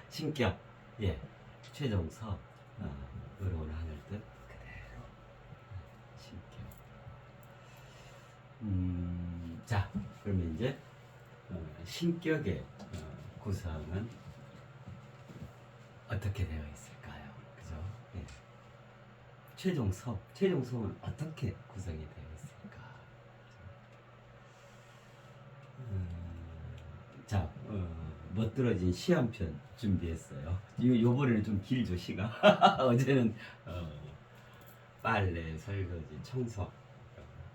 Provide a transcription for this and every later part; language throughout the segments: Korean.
신격, 예, 최종석, 의로운 하늘 뜻 그대로 신격. 자, 그러면 이제 신격의 구성은 어떻게 되어 있을까요? 그죠? 예. 최종석은 어떻게 구성이 되어 있을까? 자, 멋들어진 시 한 편 준비했어요. 요번에는 좀 길죠, 시가. 어제는 빨래, 설거지, 청소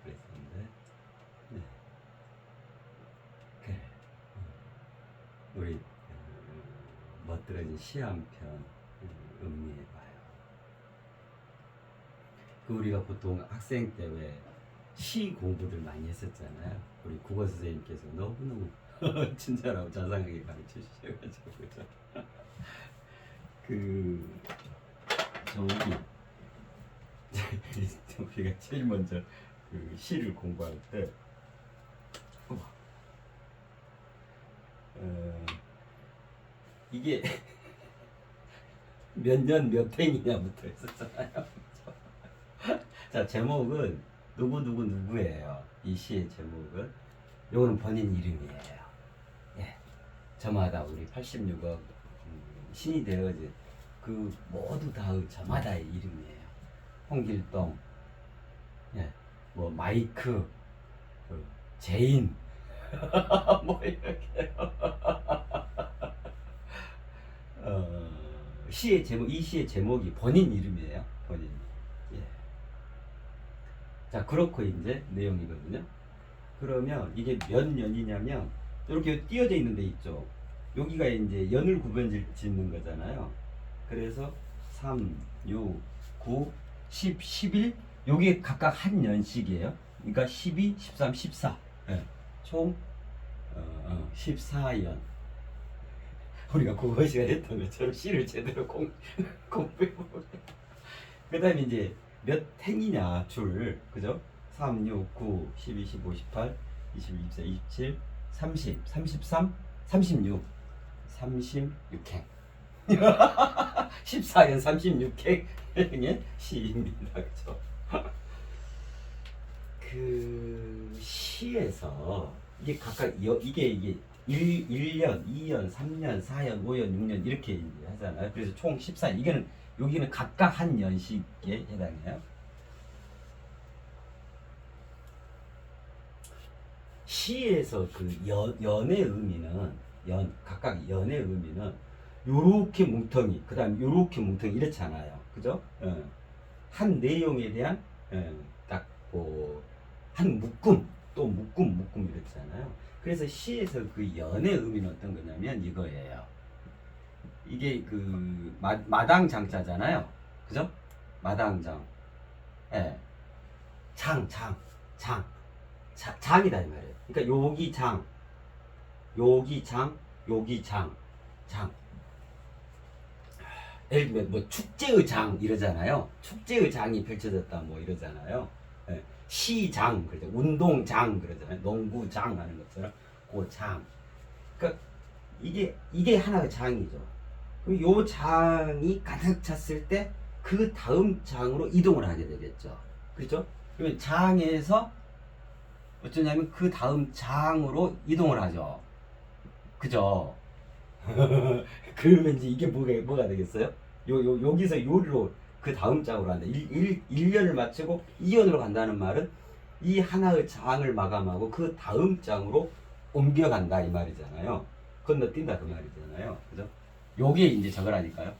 그랬었는데, 네. 그래. 우리 멋들어진 시 한 편 음미해봐요. 그 우리가 보통 학생 때 왜 시 공부를 많이 했었잖아요. 우리 국어 선생님께서 너무너무 친절하고 자상하게 가르쳐 주셔가지고 그죠? 저기 우리가 제일 먼저 그 시를 공부할 때 이게 몇 년 몇 행이냐부터 했었잖아요. 자, 제목은 누구예요. 이 시의 제목은 요거는 본인 이름이에요. 예, 저마다 우리 86억 신이 되어진 그 모두 다 저마다의 이름이에요. 홍길동, 예, 뭐 마이크, 그 제인, 뭐 이렇게 시의 제목, 이 시의 제목이 본인 이름이에요. 본인. 예. 자, 그렇고 이제 내용이거든요. 그러면 이게 몇 년이냐면 이렇게 띄어져 있는 데 있죠. 여기가 이제 연을 구분 짓는 거잖아요. 그래서 3, 6, 9, 10, 11 요게 각각 한 년씩이에요. 그러니까 12, 13, 14. 네. 총 14년. 우리가 국어 시간에 했던 것처럼 시를 제대로 공부해보고. 그 다음에 이제 몇 행이냐 줄, 그죠? 3, 6, 9, 12, 15, 18, 20, 24, 27, 30, 33, 36, 36행. 14년 36행의 시입니다. 그죠? 그 시에서 이게 각각 이게 1년, 2년, 3년, 4년, 5년, 6년 이렇게 이제 하잖아요. 그래서 총 14년. 이게는 여기는 각각 한 년씩에 해당해요. 시에서 그 연의 의미는 각각 연의 의미는 요렇게 뭉텅이, 그다음 요렇게 뭉텅이 이렇잖아요. 그죠? 한 내용에 대한 딱한 묶음, 또 묶음 이렇잖아요. 그래서 시에서 그 연의 의미는 어떤 거냐면 이거예요. 이게 그 마당 장자잖아요. 그죠? 마당장. 예. 장이다 이 말이에요. 그러니까 여기 장, 장. 예를 들면 뭐 축제의 장 이러잖아요. 축제의 장이 펼쳐졌다 뭐 이러잖아요. 예. 시장 그러죠. 운동장 그러잖아요. 농구장 하는 것처럼 그 장. 그러니까 이게 하나의 장이죠. 그럼 요 장이 가득 찼을 때 그 다음 장으로 이동을 하게 되겠죠. 그렇죠? 그러면 장에서 어쩌냐면 그 다음 장으로 이동을 하죠. 그죠? 그러면 이제 이게 뭐가 되겠어요? 여기서 요리로 그 다음 장으로 한다. 1년을 마치고 2년으로 간다는 말은 이 하나의 장을 마감하고 그 다음 장으로 옮겨간다 이 말이잖아요. 건너뛴다 그 말이잖아요. 그죠? 요게 이제 저거라니까요.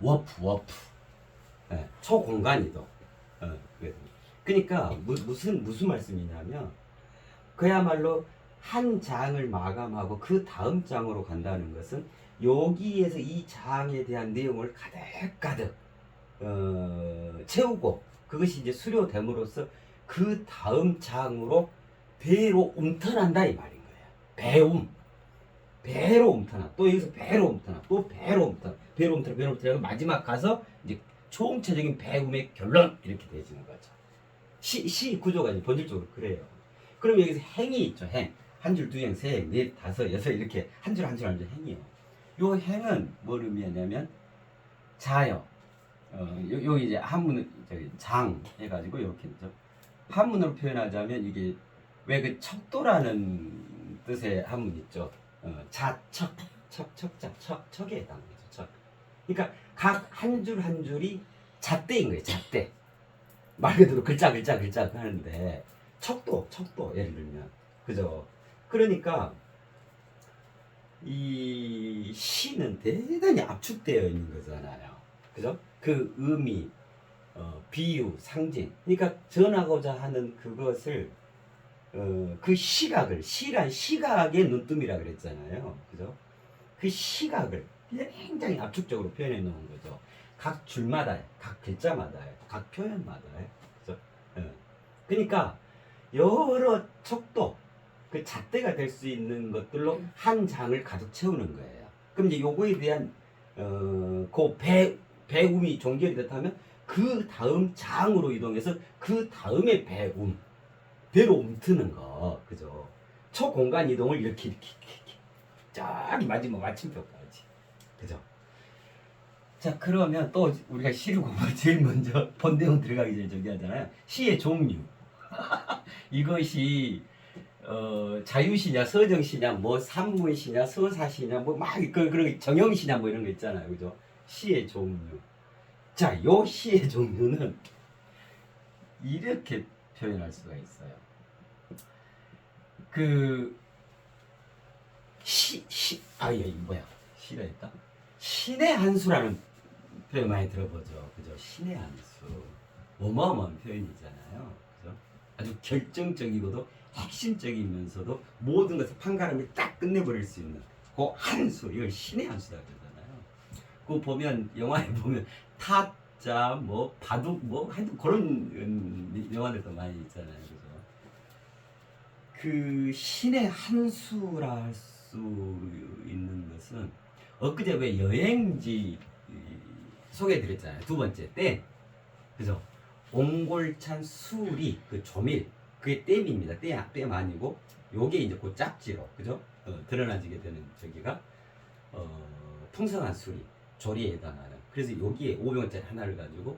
워프. 네, 초공간 이동. 그러니까 무슨 말씀이냐면 그야말로 한 장을 마감하고 그 다음 장으로 간다는 것은 여기에서 이 장에 대한 내용을 가득 채우고 그것이 이제 수료됨으로써 그 다음 장으로 배로 움턴한다 이 말인 거예요. 배로 움턴하. 또 여기서 배로 움턴하. 또 배로 움턴하고 마지막 가서 이제 총체적인 배움의 결론 이렇게 되어지는 거죠. 시 구조가 이제 본질적으로 그래요. 그럼 여기서 행이 있죠. 행. 한 줄, 두 행, 세 행, 넷, 다섯, 여섯 이렇게 한 줄 한 줄 한 줄 행이요. 요 행은 뭘 의미하냐면 자요. 여기 이제 한문을 저기 장 해가지고 이렇게 있죠. 한문으로 표현하자면 이게 왜 그 척도라는 뜻의 한문 있죠. 자척, 척자, 척에 해당하죠. 척. 그러니까 각 한 줄 한 줄이 잣대인 거예요. 잣대. 말 그대로 글자 하는데 척도 예를 들면 그죠. 그러니까 이 시는 대단히 압축되어 있는 거잖아요. 그죠? 그 의미, 비유, 상징. 그러니까 전하고자 하는 그것을 그 시각을 시란 시각의 눈뜸이라 그랬잖아요. 그죠? 그 시각을 굉장히 압축적으로 표현해 놓은 거죠. 각 줄마다, 각 글자마다, 각 표현마다. 그죠? 그러니까 여러 척도 그 잣대가 될 수 있는 것들로 한 장을 가득 채우는 거예요. 그럼 이제 요거에 대한 그 배움이 종결이 됐다면 그 다음 장으로 이동해서 그 다음에 배로 움트는 거, 그죠? 초공간 이동을 이렇게 저기 마지막 마침표까지, 그죠? 자, 그러면 또 우리가 시를 공부 제일 먼저 본 내용 들어가기 전에 저기 하잖아요. 시의 종류. 이것이 자유시냐 서정시냐 뭐 산문시냐 서사시냐 뭐 막 그런 정형시냐 뭐 이런 거 있잖아요. 그죠? 시의 종류. 자, 요 시의 종류는 이렇게 표현할 수가 있어요. 그 이거 뭐야? 시라 했다. 신의 한 수라는 표현 많이 들어보죠. 그죠? 신의 한 수. 어마어마한 표현이잖아요. 그죠? 아주 결정적이고도 핵심적이면서도 모든 것을 판가름을 딱 끝내버릴 수 있는 그 한 수. 이걸 신의 한 수라고 그러잖아요. 그거 보면 영화에 보면 타짜 뭐 바둑 뭐 하여튼 그런 영화들도 많이 있잖아요. 그죠? 그 신의 한 수라 할 수 있는 것은 엊그제 왜 여행지 소개해드렸잖아요. 두 번째 댐, 그죠? 옹골찬 수리 그 조밀 그게 댐입니다. 댐 아니고 요게 이제 그 짝지로 그죠? 드러나지게 되는 저기가 풍성한 수리 조리에 해당하는. 그래서 여기에 500원짜리 하나를 가지고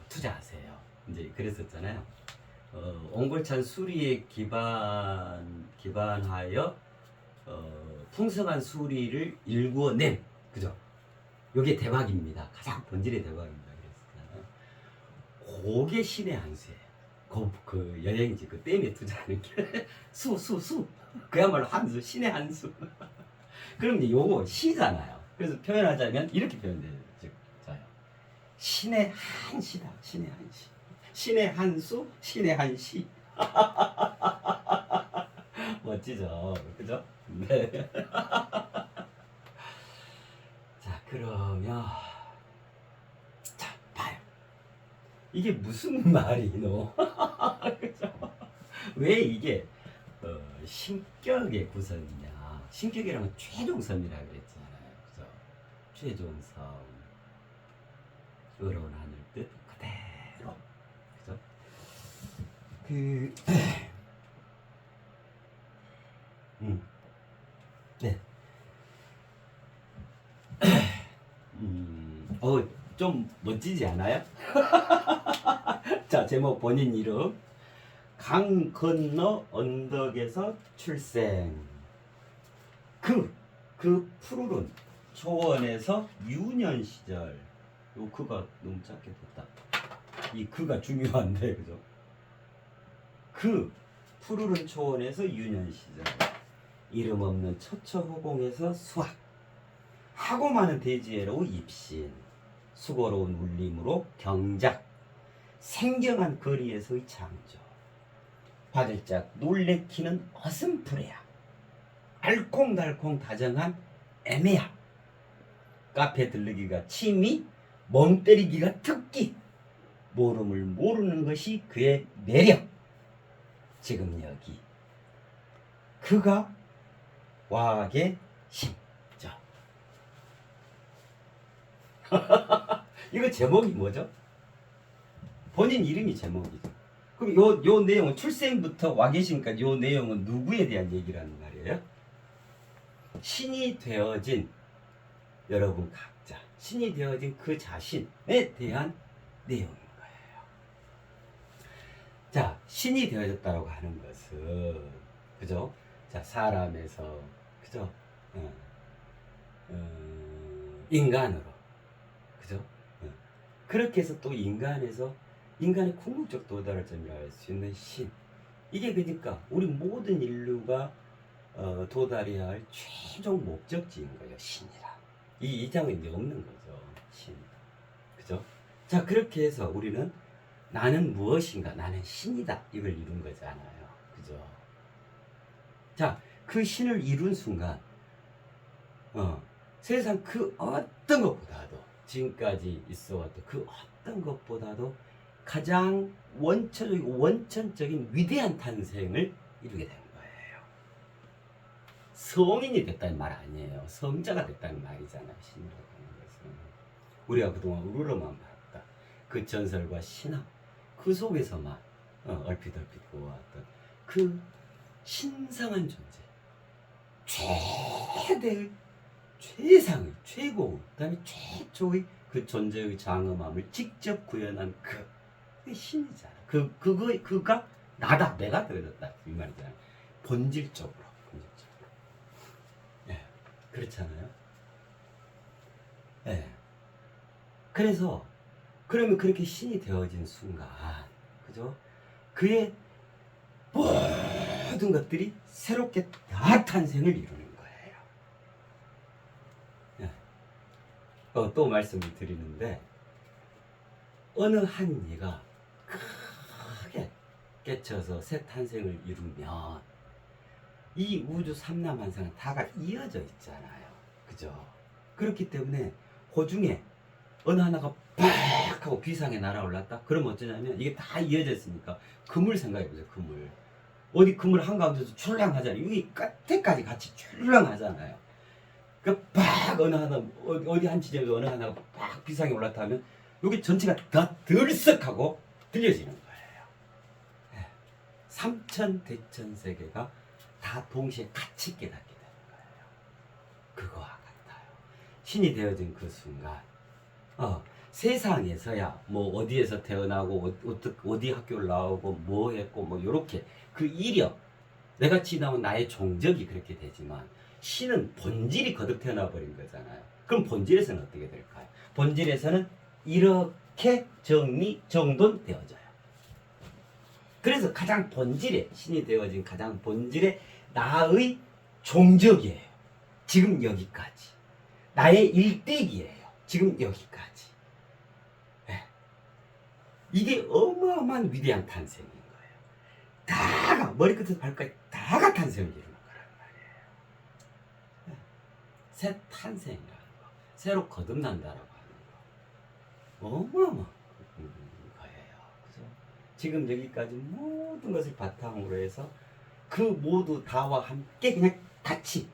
투자하세요. 이제 그랬었잖아요. 옹골찬 수리에 기반하여 풍성한 수리를 일구어냄, 그죠? 요게 대박입니다. 가장 본질의 대박입니다. 그랬잖아요. 그게 신의 한 수예요. 그 여행지 그 댐에 투자하는 게 수 그야말로 한 수, 신의 한 수. 그럼 이제 요거 시잖아요. 그래서 표현하자면 이렇게 표현돼요. 신의 한 시다. 신의 한 시. 신의 한 수, 신의 한 시. 멋지죠? 그죠? 네. 자, 그러면 자, 봐요. 이게 무슨 말이노? 그죠? 왜 이게 신격의 구성이냐? 신격이라면 최종섬이라 그랬잖아요. 그죠? 최종섬. 의로운 하늘 뜻 그대로. 그죠? 네. 좀 멋지지 않아요? 자, 제목 본인 이름. 강 건너 언덕에서 출생. 그 푸르른 초원에서 유년 시절. 요 그가 너무 작게 됐다. 이 그가 중요한데, 그죠? 그 푸르른 초원에서 유년 시절. 이름 없는 처처호공에서 수학. 하고 많은 대지혜로 입신. 수고로운 울림으로 경작. 생경한 거리에서의 창조. 화들짝 놀래키는 어슴푸레야. 알콩달콩 다정한 애매야. 카페 들르기가 취미, 멍 때리기가 특기. 모름을 모르는 것이 그의 매력. 지금 여기 그가 와게 심죠. 이거 제목이 뭐죠? 본인 이름이 제목이죠. 그럼 요 내용은 출생부터 와 계시니까 요 내용은 누구에 대한 얘기라는 말이에요? 신이 되어진 여러분 각자, 신이 되어진 그 자신에 대한 내용인 거예요. 자, 신이 되어졌다고 하는 것은, 그죠? 자, 사람에서, 그죠? 인간으로, 그죠? 그렇게 해서 또 인간에서 인간의 궁극적 도달을 점이할 수 있는 신. 이게 그러니까 우리 모든 인류가 도달해야 할 최종 목적지인 거예요. 신이라. 이 이상은 이제 없는 거죠. 신. 그죠? 자, 그렇게 해서 우리는 나는 무엇인가? 나는 신이다. 이걸 이룬 거잖아요. 그죠? 자, 그 신을 이룬 순간, 세상 그 어떤 것보다도, 지금까지 있어왔던 그 어떤 것보다도 가장 원천적인 위대한 탄생을 이루게 된 거예요. 성인이 됐다는 말 아니에요. 성자가 됐다는 말이잖아요. 신이라고 하는 것은. 우리가 그동안 우르르만 봤다. 그 전설과 신화, 그 속에서만 얼핏 보았던 그 신성한 존재, 최대의, 최상의, 최고의, 그다음에 최초의 그 존재의 장엄함을 직접 구현한 그 신이잖아. 그가 나다, 내가 되어졌다 이 말이잖아. 본질적으로. 예, 그렇잖아요. 예. 그래서 그러면 그렇게 신이 되어진 순간, 그죠? 그의 모든 것들이 새롭게 다 탄생을 이루는 거예요. 예. 또 말씀을 드리는데, 어느 한 이가 크게 깨쳐서 새 탄생을 이루면 이 우주 삼라만상은 다가 이어져 있잖아요. 그죠? 그렇기 때문에 그 중에 어느 하나가 팍 하고 비상에 날아올랐다? 그러면 어쩌냐면 이게 다 이어져 있으니까 그물 생각해보세요. 그물. 어디 그물 한가운데서 출렁하잖아요. 여기 끝에까지 같이 출렁하잖아요. 그 팍 어느 하나 어디 한 지점에서 어느 하나가 팍 비상에 올랐다 하면 여기 전체가 다 들썩하고 들려지는 거예요. 네. 삼천대천 세계가 다 동시에 같이 깨닫게 되는 거예요. 그거와 같아요. 신이 되어진 그 순간, 세상에서야 뭐 어디에서 태어나고 어디 학교를 나오고 뭐 했고 뭐 요렇게 그 이력, 내가 지나온 나의 종적이 그렇게 되지만 신은 본질이 거듭 태어나 버린 거잖아요. 그럼 본질에서는 어떻게 될까요? 본질에서는 이렇게 정돈되어져요. 그래서 가장 본질에, 신이 되어진 가장 본질에 나의 종적이에요. 지금 여기까지. 나의 일대기예요. 지금 여기까지. 네. 이게 어마어마한 위대한 탄생인 거예요. 다가 머리끝에서 발끝까지 다가 탄생을 이루는 거란 말이에요. 네. 새 탄생이라는 거, 새로 거듭난다라고 하는 거, 어마어마한 거예요. 그죠? 지금 여기까지 모든 것을 바탕으로 해서 그 모두 다와 함께 그냥 같이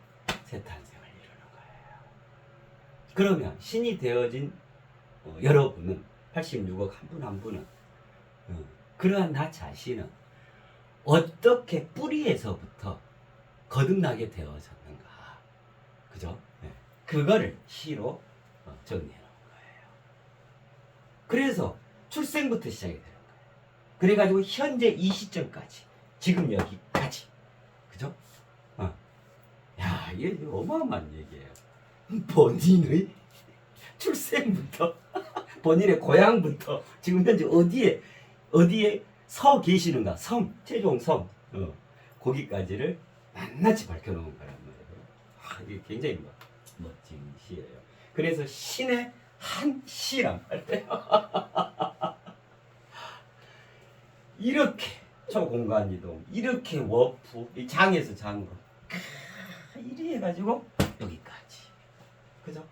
새 탄생을 이루는 거예요. 그러면 신이 되어진 여러분은 86억 한 분 한 분은 그러한 나 자신은 어떻게 뿌리에서부터 거듭나게 되어졌는가, 그죠? 네. 그거를 시로 정리해 놓은 거예요. 그래서 출생부터 시작이 되는 거예요. 그래가지고 현재 이 시점까지, 지금 여기까지, 그죠? 야, 이게 어마어마한 얘기예요. 본인의 출생부터 본인의 고향부터 지금 현재 어디에 서 계시는가, 최종 섬, 거기까지를 낱낱이 밝혀놓은 거란 말이에요. 이게 굉장히 멋진 시예요. 그래서 신의 한 시란 말이에요. 이렇게 초공간 이동, 이렇게 워프, 이 장에서 장으로 이리 해가지고 여기까지, 그죠?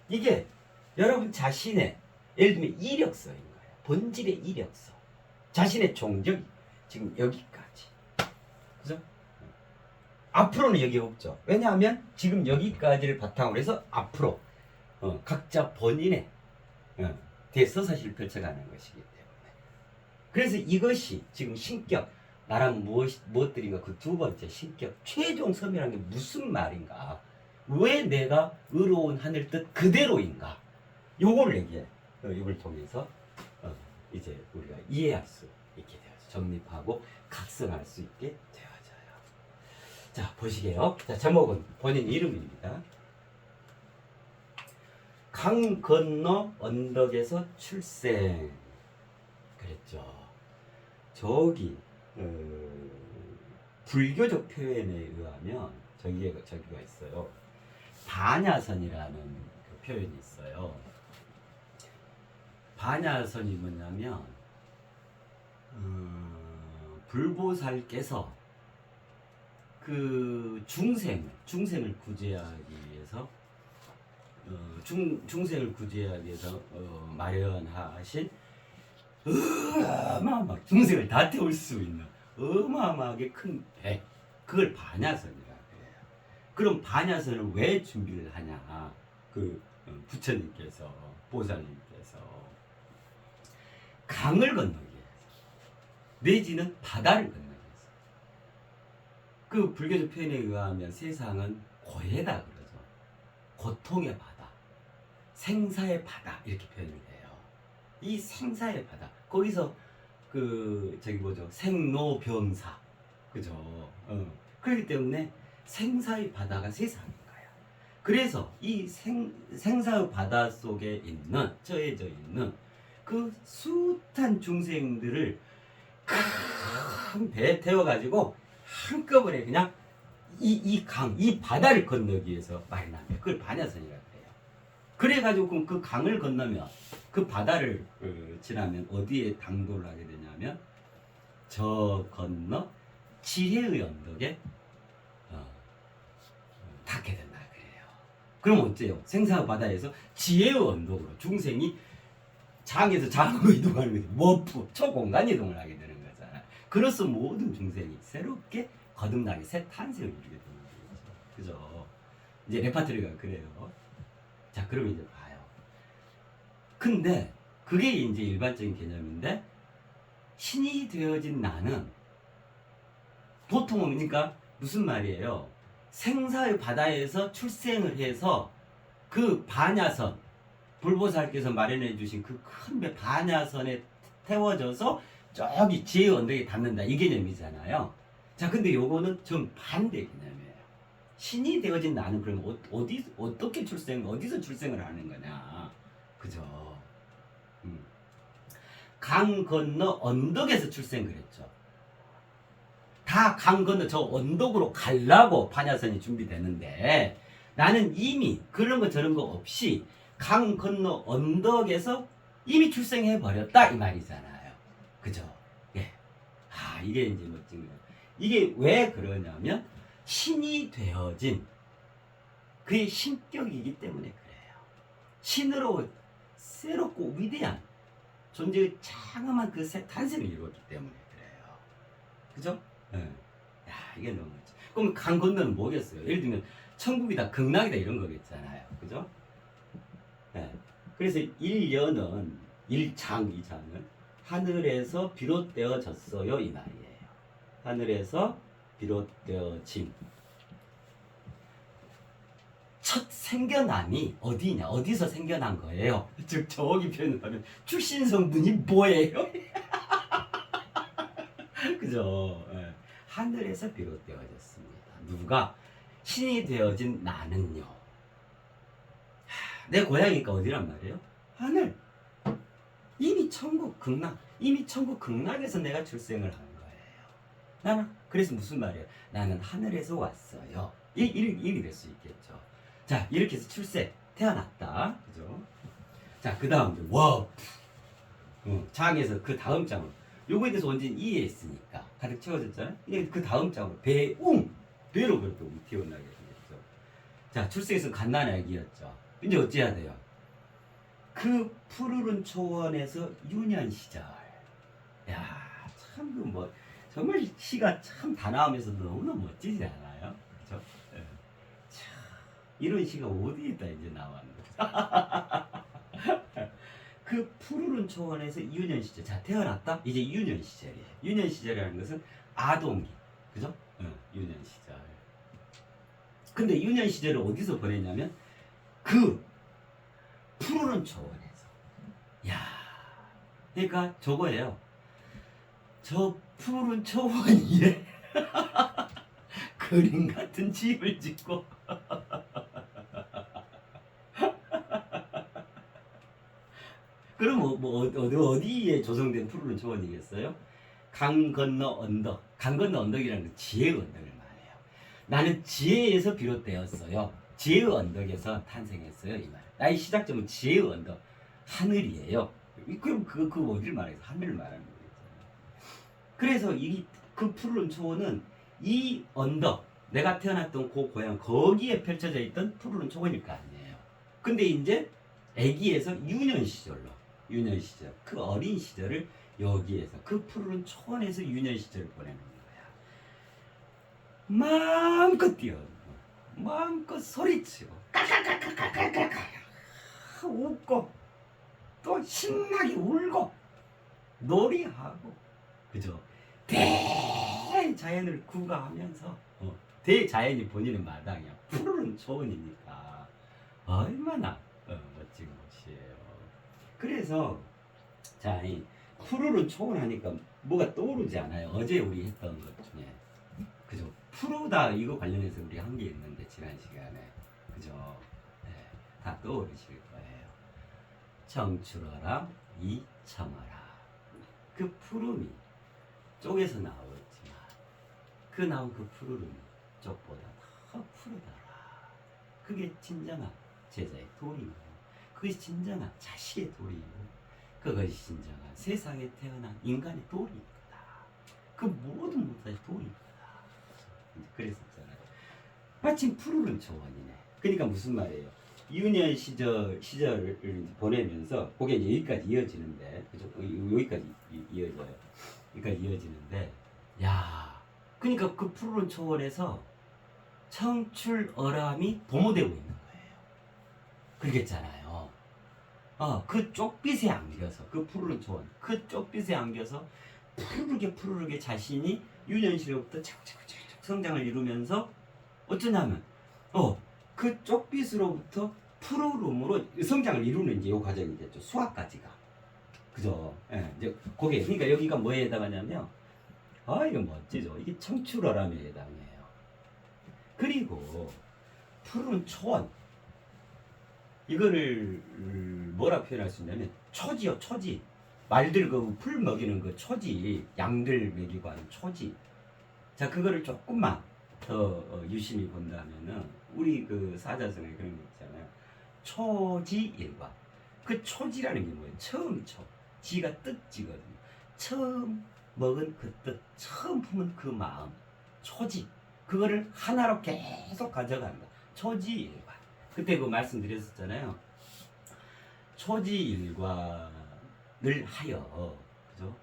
이게 여러분 자신의, 예를 들면 이력서인 거예요. 본질의 이력서, 자신의 종적이 지금 여기까지, 그죠? 앞으로는 여기 없죠. 왜냐하면 지금 여기까지를 바탕으로 해서 앞으로 각자 본인의 대서사실을 펼쳐가는 것이기 때문에. 그래서 이것이 지금 신격, 나랑 무엇들인가 그 두 번째 신격, 최종 섬이라는 게 무슨 말인가? 왜 내가 의로운 하늘 뜻 그대로인가? 요걸 얘기해. 이걸 통해서 이제 우리가 이해할 수 있게 되어져. 정립하고 각성할 수 있게 되어져요. 자, 보시게요. 자, 제목은 본인 이름입니다. 강 건너 언덕에서 출생. 그랬죠. 저기 불교적 표현에 의하면 저기가 있어요. 반야선이라는 그 표현이 있어요. 반야선이 뭐냐면 불보살께서 그 중생을 구제하기 위해서 중생을 구제하기 위해서 마련하신 어마어마하게 중생을 다 태울 수 있는 어마어마하게 큰 배, 그걸 반야선이라고 해요. 그럼 반야선을 왜 준비를 하냐? 그 부처님께서, 보살님께서 강을 건너기 위해서, 내지는 바다를 건너기 위해서. 그 불교적 표현에 의하면 세상은 고해다 그러죠. 고통의 바다, 생사의 바다 이렇게 표현을 해요. 이 생사의 바다, 거기서 그 저기 뭐죠, 생로병사, 그죠? 그렇기 때문에 생사의 바다가 세상인 거야. 그래서 이 생사의 바다 속에 있는, 처해져 있는 그 숱한 중생들을 큰 배에 태워가지고 한꺼번에 그냥 이 바다를 건너기 위해서 마련한 거예요. 그걸 반야선이라고 해요. 그래가지고 그 강을 건너면, 그 바다를 지나면 어디에 당도를 하게 되냐면 저 건너 지혜의 언덕에 닿게 된다 그래요. 그럼 어째요? 생사 바다에서 지혜의 언덕으로 중생이 장에서 장으로 이동하는 거지. 워프 초공간 이동을 하게 되는 거잖아. 그래서 모든 중생이 새롭게 거듭나게 새 탄생을 이루게 되는 거죠. 그죠? 이제 레파토리가 그래요. 자, 그럼 이제 봐요. 근데 그게 이제 일반적인 개념인데, 신이 되어진 나는 보통은, 그러니까 무슨 말이에요? 생사의 바다에서 출생을 해서 그 반야선, 불보살께서 마련해 주신 그 큰 배 반야선에 태워져서 저기 지혜의 언덕에 닿는다, 이 개념이잖아요. 자, 근데 요거는 좀 반대 개념이에요. 신이 되어진 나는 그러면 어떻게 어디서 출생을 하는 거냐? 그죠? 강 건너 언덕에서 출생 그랬죠. 다 강 건너 저 언덕으로 가려고 반야선이 준비되는데, 나는 이미 그런 거 저런 거 없이 강 건너 언덕에서 이미 출생해 버렸다, 이 말이잖아요. 그죠? 예. 이게 이제 멋진 거예요. 이게 왜 그러냐면 신이 되어진 그의 신격이기 때문에 그래요. 신으로 새롭고 위대한 존재의 장엄한 그 새 탄생을 이루었기 때문에 그래요. 그죠? 네. 야, 이게 너무 멋져. 그럼 강 건너는 뭐겠어요? 예를 들면 천국이다, 극락이다 이런 거겠잖아요. 그죠? 네. 그래서 일장은 하늘에서 비롯되어졌어요, 이 말이에요. 하늘에서 비롯되어진 첫 생겨남이 어디냐? 어디서 생겨난 거예요? 즉 저기 표현하면 출신 성분이 뭐예요? 그죠? 네. 하늘에서 비롯되어졌습니다. 누가? 신이 되어진 나는요. 내 고향이니까 어디란 말이에요? 하늘. 이미 천국 극락에서 내가 출생을 한 거예요. 나는 그래서 무슨 말이에요? 나는 하늘에서 왔어요. 이렇게 될 수 있겠죠. 자, 이렇게 해서 태어났다. 그죠? 자, 그 다음, 장에서 그 다음 장으로. 요거에 대해서 완전히 이해했으니까. 가득 채워졌잖아요? 이제 그 다음 장으로, 배로 그렇게 태어나게 되겠죠. 자, 출생에서 갓난아기였죠. 이제 어찌해야 돼요? 그 푸르른 초원에서 유년 시절. 야, 참, 정말 시가 참 단아하면서도 너무너무 멋지지 않아요? 그죠? 네. 이런 시가 어디에다 이제 나왔는데. 그 푸르른 초원에서 유년 시절. 자, 태어났다? 이제 유년 시절이에요. 유년 시절이라는 것은 아동기. 그죠? 유년 시절. 근데 유년 시절을 어디서 보냈냐면 그 푸르른 초원에서. 야, 그러니까 저거예요. 저 푸르른 초원 위에 그림 같은 집을 짓고 그럼 어디에 조성된 푸르른 초원이겠어요? 강 건너 언덕. 강 건너 언덕이라는 건 지혜의 언덕을 말해요. 나는 지혜에서 비롯되었어요. 지혜의 언덕에서 탄생했어요. 이 말. 나의 시작점은 지혜의 언덕. 하늘이에요. 그럼 그 어디를 말해서 하늘을 말하는 거겠잖아요. 그래서 그 푸르른 초원은 이 언덕, 내가 태어났던 그 고향, 거기에 펼쳐져 있던 푸르른 초원일 거 아니에요. 근데 이제 아기에서 유년 시절, 그 어린 시절을 여기에서, 그 푸르른 초원에서 유년 시절을 보내는 거야. 마음껏 뛰어, 마음껏 소리치고, 까까까까까까까 웃고, 또 신나게 울고, 놀이하고, 그죠? 대자연을 구가하면서, 대자연이 본인의 마당이야. 푸르른 초원이니까 얼마나 멋진 곳이에요. 그래서 자, 이 푸르른 초원 하니까 뭐가 떠오르지 않아요? 어제 우리 했던 것 중에, 그죠? 푸르다 이거 관련해서 우리 한 게 있는데 지난 시간에, 그죠? 네, 다 떠오르실 거예요. 청출어라 이청어라. 그 푸름이 쪽에서 나오지만 그 나온 그 푸르름이 쪽보다 더 푸르더라. 그게 진정한 제자의 도리이고, 그것이 진정한 자식의 도리이고, 그것이 진정한 세상에 태어난 인간의 도리이다. 그 모든 것의 도리이다. 그랬었잖아요. 마침 푸르른 초원이네. 그러니까 무슨 말이에요? 유년 시절을 보내면서 그게 이제 여기까지 이어지는데, 그죠? 여기까지 이어져요. 여기까지 이어지는데, 야, 그러니까 그 푸르른 초원에서 청출어람이 도모되고 있는 거예요. 그러겠잖아요. 그 쪽빛에 안겨서, 그 푸르른 초원, 그 쪽빛에 안겨서 푸르르게 자신이 유년시로부터 차곡차곡 성장을 이루면서 어쩌냐면, 그 쪽빛으로부터 푸르름으로 성장을 이루는 이제 요 과정이겠죠. 수학까지가. 그죠? 예, 이제 그게, 그러니까 여기가 뭐에 해당하냐면, 이거 멋지죠. 이게 청출어람에 해당해요. 그리고 푸른 초원, 이거를 뭐라 표현할 수 있냐면 초지요. 초지. 말들 그 풀 먹이는 그 초지, 양들 먹이고 하는 초지. 자, 그거를 조금만 더 유심히 본다면은 우리 그 사자성에 그런 거 있잖아요. 초지일관. 그 초지라는 게 뭐예요? 처음 초. 지가 뜻지거든요. 처음 먹은 그 뜻, 처음 품은 그 마음, 초지. 그거를 하나로 계속 가져간다. 초지일관. 그때 그 말씀드렸었잖아요. 초지일관을 하여, 그죠?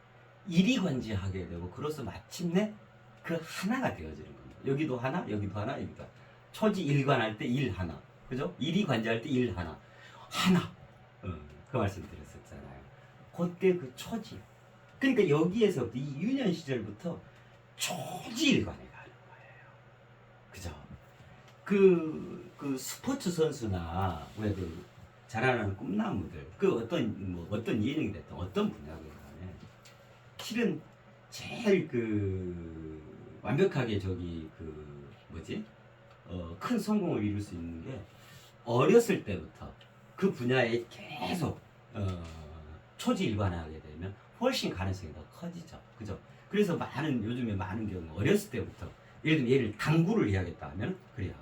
일이관지하게 되고, 그로서 마침내 그 하나가 되어지는 겁니다. 여기도 하나, 여기도 하나, 여기도 하나. 초지일관할 때 일 하나, 그죠? 일이관지할 때 일 하나, 하나. 그 말씀 드렸었잖아요. 그때 그 초지. 그러니까 여기에서부터 이 유년 시절부터 초지일관에 가는 거예요. 그죠? 그 스포츠 선수나 왜 그 자라나는 꿈나무들, 그 어떤 예능이 됐든 어떤 분야든 간에 실은 제일 그 완벽하게 큰 성공을 이룰 수 있는 게 어렸을 때부터 그 분야에 계속 초지일관하게 되면 훨씬 가능성이 더 커지죠. 그죠? 그래서 요즘에 많은 경우 어렸을 때부터 예를 들면 얘를 당구를 해야겠다 하면 그래요.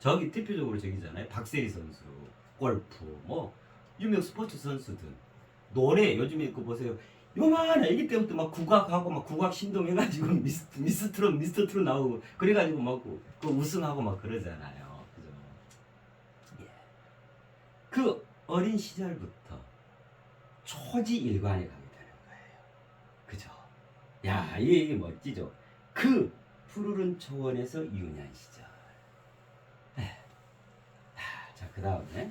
저기 대표적으로 저기잖아요. 박세리 선수, 골프, 뭐 유명 스포츠 선수들, 노래 요즘에 그 보세요. 요만 애기 때부터 막 국악하고 막 국악 신동해가지고 미스터 트롯 나오고 그래가지고 막 그 우승하고 막 그러잖아요. 그죠? 예. 그 어린 시절부터 초지일관에 가게 되는 거예요. 그죠? 야, 이게 멋지죠? 그 푸르른 초원에서 유년 시절. 자, 그 다음에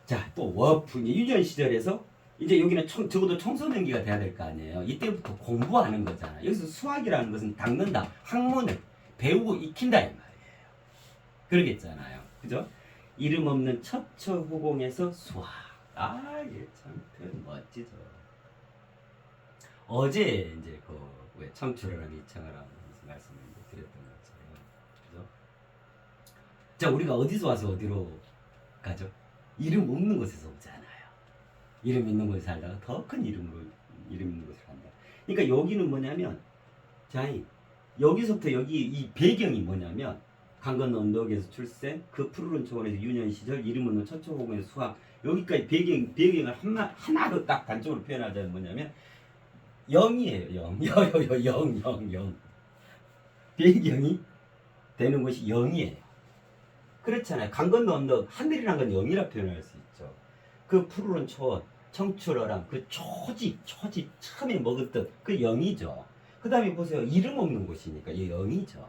자, 또 유년 시절에서 이제 여기는 적어도 청소년기가 돼야 될 거 아니에요. 이때부터 공부하는 거잖아. 여기서 수학이라는 것은 닦는다. 학문을 배우고 익힌다 이 말이에요. 그러겠잖아요. 그죠? 이름 없는 첩처후공에서 수학. 아, 이게 참 멋지죠. 어제 이제 왜 청출어람 이창어람 말씀을 드렸던 것처럼, 그죠? 자, 우리가 어디서 와서 어디로 가죠? 이름 없는 곳에서 오잖아요. 이름 있는 곳에 살다가 더 큰 이름 있는 곳에 간다. 그러니까 여기는 뭐냐면, 자, 여기서부터 여기 이 배경이 뭐냐면, 강건 언덕에서 출생, 그 푸르른 초원에서 유년 시절, 이름 없는 첩처후공에서 수학. 여기까지 배경을 하나로 딱 단적으로 표현하자면 뭐냐면, 0이에요. 0. 배경이 되는 것이 0이에요. 그렇잖아요. 강건너 언덕, 하늘이란 건 0이라 표현할 수 있죠. 그 푸르른 초원, 청출어람, 그 초집 처음에 먹었던 그 0이죠. 그 다음에 보세요. 이름 없는 곳이니까 이 0이죠.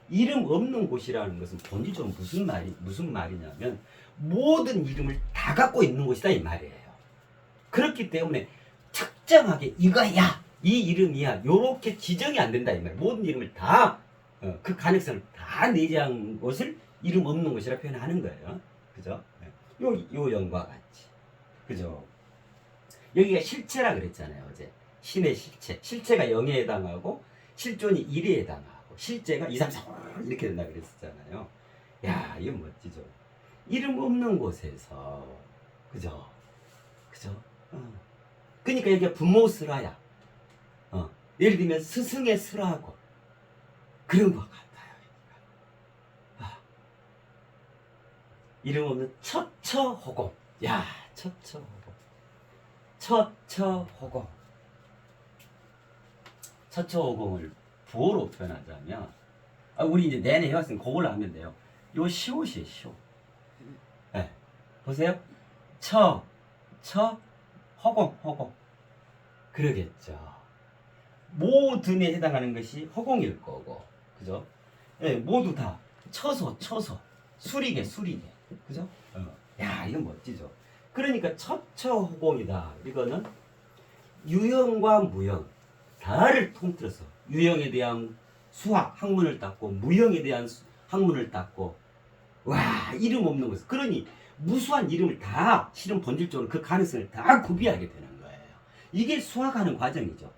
이름 없는 곳이라는 것은 본질적으로 무슨 말이냐면 모든 이름을 다 갖고 있는 곳이다 이 말이에요. 그렇기 때문에 특정하게 이거야, 이 이름이야, 요렇게 지정이 안 된다 이 말이에요. 모든 이름을 다 그 가능성을 다 내재한 곳을 이름 없는 곳이라 표현하는 거예요. 그죠? 요 영과 같이. 그죠? 여기가 실체라 그랬잖아요, 어제. 신의 실체. 실체가 0에 해당하고, 실존이 1에 해당하고, 실제가 2, 3, 4 이렇게 된다 그랬었잖아요. 야, 이거 멋지죠? 이름 없는 곳에서. 그죠? 그죠? 그러니까 여기가 부모 슬하야. 예를 들면 스승의 슬하고, 그런 것 같아요. 이름 없는 첩처호공. 야, 첩처호공. 첩처호공. 첩처호공을 부호로 표현하자면, 우리 이제 내내 해왔으니까 그걸로 하면 돼요. 요 시옷이에요, 시옷. 네. 보세요. 허공. 그러겠죠. 모든에 해당하는 것이 허공일 거고, 그죠? 네, 모두 다 처소, 수리개, 그죠? 야, 이건 멋지죠. 그러니까 첩처허공이다. 이거는 유형과 무형 다를 통틀어서 유형에 대한 수학 학문을 땄고 무형에 대한 학문을 땄고, 와, 이름 없는 것을, 그러니 무수한 이름을 다 실은 본질적으로 그 가능성을 다 구비하게 되는 거예요. 이게 수학하는 과정이죠.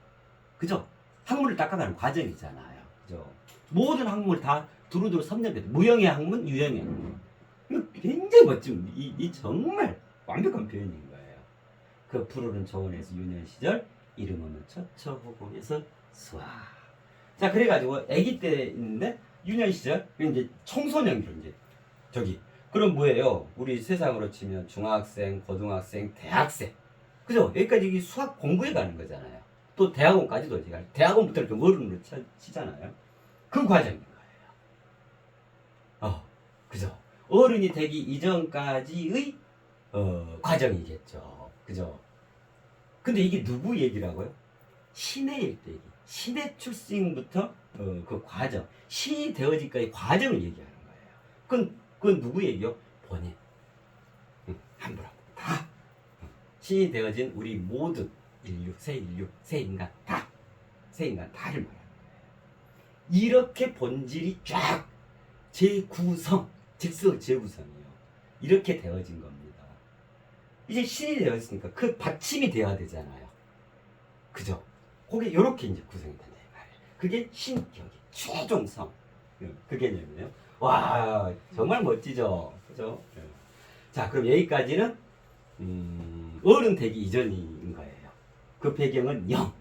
그죠? 학문을 닦아가는 과정이잖아요. 그죠? 모든 학문을 다 두루두루 섭렵해. 무형의 학문, 유형의 학문. 이거 굉장히 멋진, 이 정말 완벽한 표현인 거예요. 그 푸르른 초원에서 유년 시절, 이름 없는 첩처후공에서 수학. 자, 그래가지고 아기 때 있는데 유년 시절, 이제 청소년기로 이제 저기. 그럼 뭐예요? 우리 세상으로 치면 중학생, 고등학생, 대학생. 그죠? 여기까지 이게 수학 공부해 가는 거잖아요. 또 대학원까지도 대학원부터 이렇게 어른으로 치잖아요. 그 과정인 거예요. 그죠? 어른이 되기 이전까지의 과정이겠죠. 그죠? 근데 이게 누구 얘기라고요? 신의 일대기. 신의 출생부터 그 과정, 신이 되어지기까지 과정을 얘기하는 거예요. 그건 누구 얘기요? 본인. 함부로 다. 신이 되어진 우리 모든 인류, 새 인간 다를 말하는 거예요. 이렇게 본질이 쫙 재구성, 재구성이에요. 이렇게 되어진 겁니다. 이제 신이 되었으니까 그 받침이 되어야 되잖아요. 그죠? 그게 이렇게 이제 구성이 된다 이 말이에요. 그게 신격의 최종성. 그 개념이에요. 와, 정말 멋지죠? 그죠? 자, 그럼 여기까지는 어른 되기 이전인 거예요. 그 배경은 0.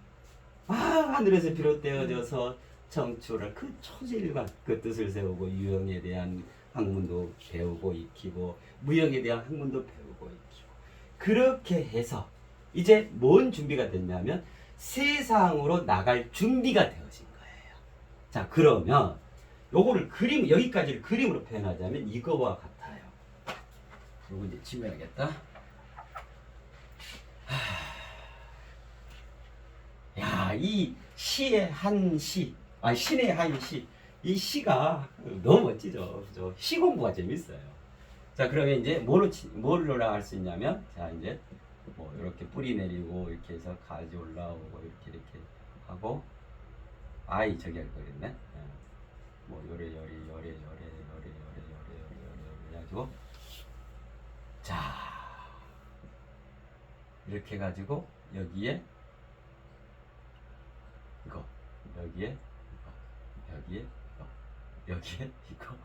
하늘에서 비롯되어져서 청출을 그 초질관 그 뜻을 세우고 유형에 대한 학문도 배우고 익히고 무형에 대한 학문도 배우고 익히고, 그렇게 해서 이제 뭔 준비가 됐냐면 세상으로 나갈 준비가 되어진 거예요. 자, 그러면 요거를 여기까지를 그림으로 표현하자면 이거와 같아요. 요거 이제 치워야겠다. 야, 이 시의 한 시, 신의 한 시, 이 시가 너무 멋지죠. 그죠? 시 공부가 재밌어요. 자, 그러면 이제 뭘로 나갈 수 있냐면, 자, 이제 뭐 이렇게 뿌리 내리고 이렇게 해서 가지 올라오고 이렇게 하고 아이 저기 할 거겠네. 예. 뭐 요래 해가지고 자 이렇게 해가지고 여기에 이거 여기에 이거 여기에 이거 여기에 이거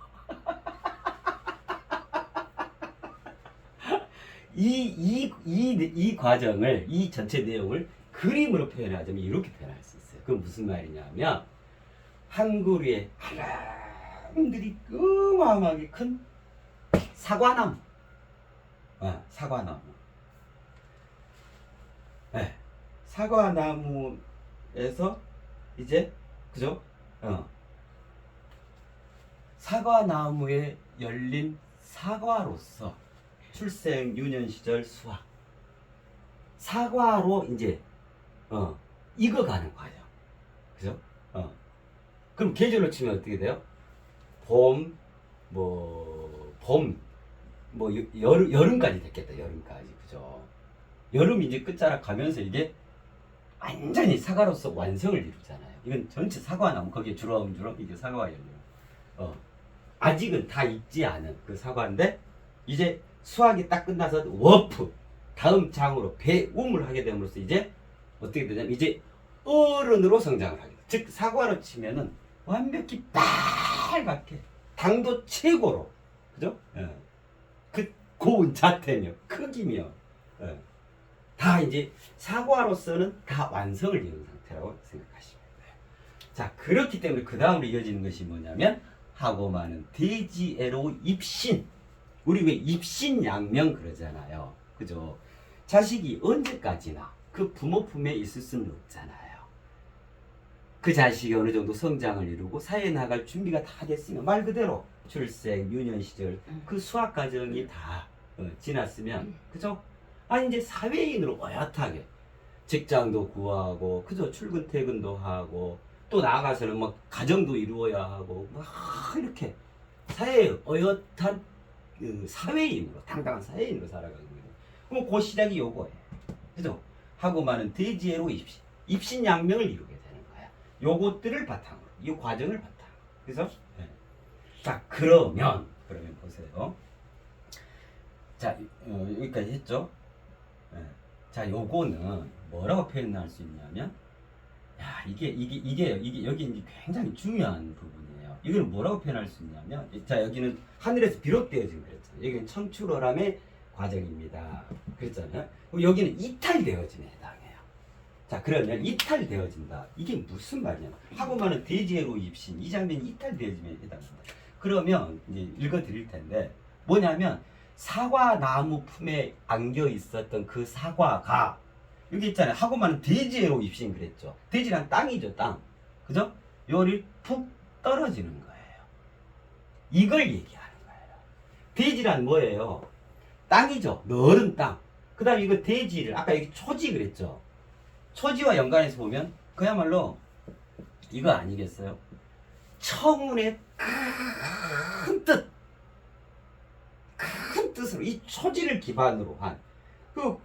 이 과정을 이 전체 내용을 그림으로 표현하자면 이렇게 표현할 수 있어요. 그건 무슨 말이냐면 한 그루에 하람들이 어마어마하게 큰 사과나무, 사과나무, 네, 사과나무에서 이제 그죠? 사과나무에 열린 사과로서 출생 유년 시절 수확 사과로 이제 익어가는 과정, 그죠? 그럼 계절로 치면 어떻게 돼요? 봄, 여름까지 됐겠다. 여름까지, 그죠? 여름이 이제 끝자락 가면서 이게 완전히 사과로서 완성을 이루잖아요. 이건 전체 사과나무 거기에 주렁주렁 이게 사과가 열려요. 아직은 다 익지 않은 그 사과인데 이제 수확이 딱 끝나서 워프 다음 장으로 배움을 하게 됨으로써 이제 어떻게 되냐면 이제 어른으로 성장을 하게 돼요. 즉 사과로 치면은 완벽히 빨갛게 당도 최고로, 그죠? 그 고운 자태며 크기며 다 이제 사과로서는 다 완성을 이룬 상태라고 생각하시면 돼요. 자, 그렇기 때문에 그 다음으로 이어지는 것이 뭐냐면 하고 많은 대지애로 입신. 우리 왜 입신양명 그러잖아요, 그죠? 자식이 언제까지나 그 부모 품에 있을 수는 없잖아요. 그 자식이 어느 정도 성장을 이루고 사회에 나갈 준비가 다 됐으면 말 그대로 출생, 유년 시절 그 수학 과정이 다 지났으면, 그죠? 아니 이제 사회인으로 어엿하게 직장도 구하고, 그죠? 출근 퇴근도 하고 또 나아가서는 막 가정도 이루어야 하고 막 이렇게 사회에 어엿한 사회인으로, 당당한 사회인으로 살아가는 거예요. 그럼 그 시작이 요거예요, 그죠? 하고 많은 대지애로 입신양명을 이루게 되는 거야. 요것들을 바탕으로, 이 과정을 바탕으로. 그래서 자, 그러면 보세요. 자, 여기까지 했죠? 자, 요거는 뭐라고 표현할 수 있냐면, 야, 이게 여기 이제 굉장히 중요한 부분이에요. 이걸 뭐라고 표현할 수 있냐면, 자, 여기는 하늘에서 비롯되어진 그랬잖아요. 여기는 청출어람의 과정입니다. 그랬잖아요. 여기는 이탈되어짐에 해당해요. 자, 그러면 이탈되어진다. 이게 무슨 말이냐? 하고만은 대지애로 입신. 이 장면이 이탈되어짐에 해당합니다. 그러면 이제 읽어드릴 텐데, 뭐냐면 사과나무 품에 안겨 있었던 그 사과가 여기 있잖아요. 하고만은 대지애로 입신 그랬죠. 대지란 땅이죠, 땅. 그죠? 요리 푹 떨어지는 거예요. 이걸 얘기하는 거예요. 대지란 뭐예요? 땅이죠. 너른 땅. 그 다음에 이거 대지를 아까 여기 초지 그랬죠. 초지와 연관해서 보면 그야말로 이거 아니겠어요? 청운의 큰 뜻으로 이 초지를 기반으로 한 그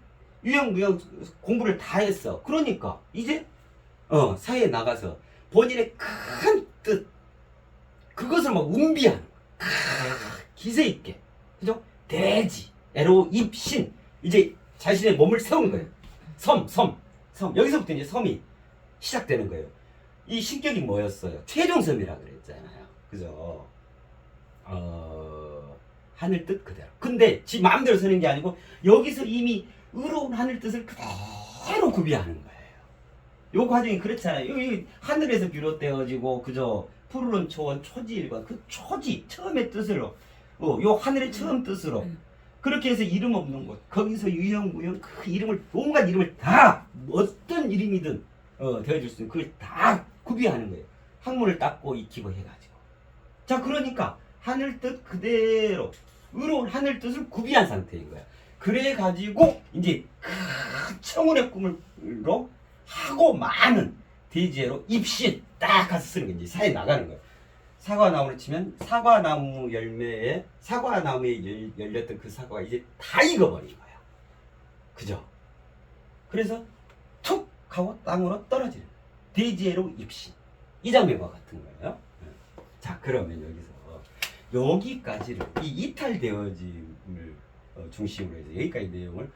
유형무형 공부를 다 했어. 그러니까 이제 사회에 나가서 본인의 큰 뜻 그것을 막 운비하는 기세 있게, 그죠? 대지 애로 입신 이제 자신의 몸을 세운 거예요. 섬 여기서부터 이제 섬이 시작되는 거예요. 이 신격이 뭐였어요? 최종섬이라 그랬잖아요, 그죠? 하늘 뜻 그대로. 근데 지 마음대로 서는 게 아니고 여기서 이미 의로운 하늘 뜻을 그대로 구비하는 거예요. 요 과정이 그렇잖아요. 여기 하늘에서 비롯되어지고, 그죠? 푸르른 초원 초지일관 그 초지 처음의 뜻으로 요 하늘의 처음 뜻으로 그렇게 해서 이름 없는 곳 거기서 유형무형 그 이름을 온갖 이름을 다 어떤 이름이든 되어줄 수 있는 그걸 다 구비하는 거예요. 학문을 닦고 익히고 해가지고. 자, 그러니까 하늘 뜻 그대로 의로운 하늘 뜻을 구비한 상태인 거야. 그래 가지고 이제 큰 청운의 꿈으로 하고 많은 대지애로 입신 딱 가서 쓰는 게 이제 사회에 나가는 거야. 사과나무를 치면 사과나무 열매에 사과나무에 열렸던 그 사과가 이제 다 익어버린 거야. 그죠? 그래서 툭 하고 땅으로 떨어지는 대지혜로 입신. 이 장면과 같은 거예요. 자, 그러면 여기까지를 이 이탈되어짐을 중심으로 해서 여기까지 내용을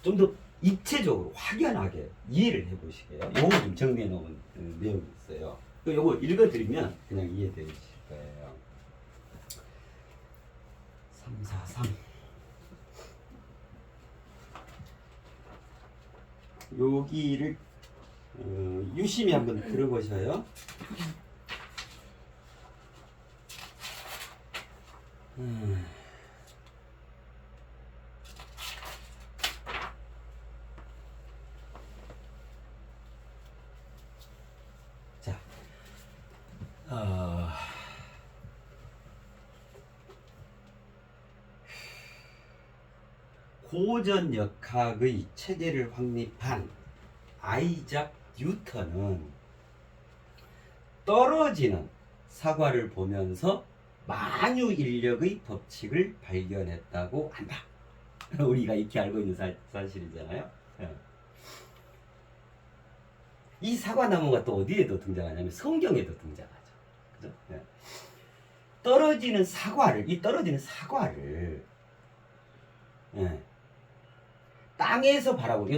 좀 더 입체적으로 확연하게 이해를 해보시게요. 요거 좀 정리해 놓은 내용이 있어요. 요거 읽어드리면 그냥 이해되실 거예요. 343 여기를 유심히 한번 들어보셔요. 자, 고전역학의 체계를 확립한 아이작 뉴턴은 떨어지는 사과를 보면서 만유인력의 법칙을 발견했다고 한다. 우리가 익히 알고 있는 사실이잖아요. 이 사과나무가 또 어디에도 등장하냐면 성경에도 등장하죠. 그죠? 떨어지는 사과를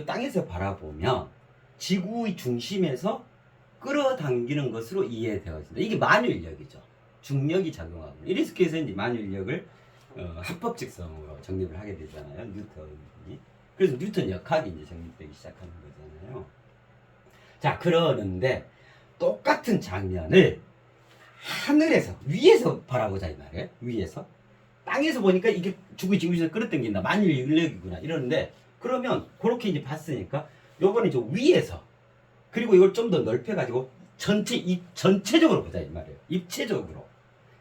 땅에서 바라보면 지구의 중심에서 끌어당기는 것으로 이해되어진다. 이게 만유인력이죠. 중력이 작용하고. 이래서 이제 만유인력을 합법직성으로 정립을 하게 되잖아요. 뉴턴이. 그래서 뉴턴 역학이 이제 정립되기 시작하는 거잖아요. 자, 그러는데 똑같은 장면을 하늘에서 위에서 바라보자 이 말이에요. 위에서 땅에서 보니까 이게 지구에서 끌어당긴다. 만유인력이구나 이러는데, 그러면 그렇게 이제 봤으니까 요번에 저 위에서, 그리고 이걸 좀 더 넓혀가지고 전체적으로 보자 이 말이에요. 입체적으로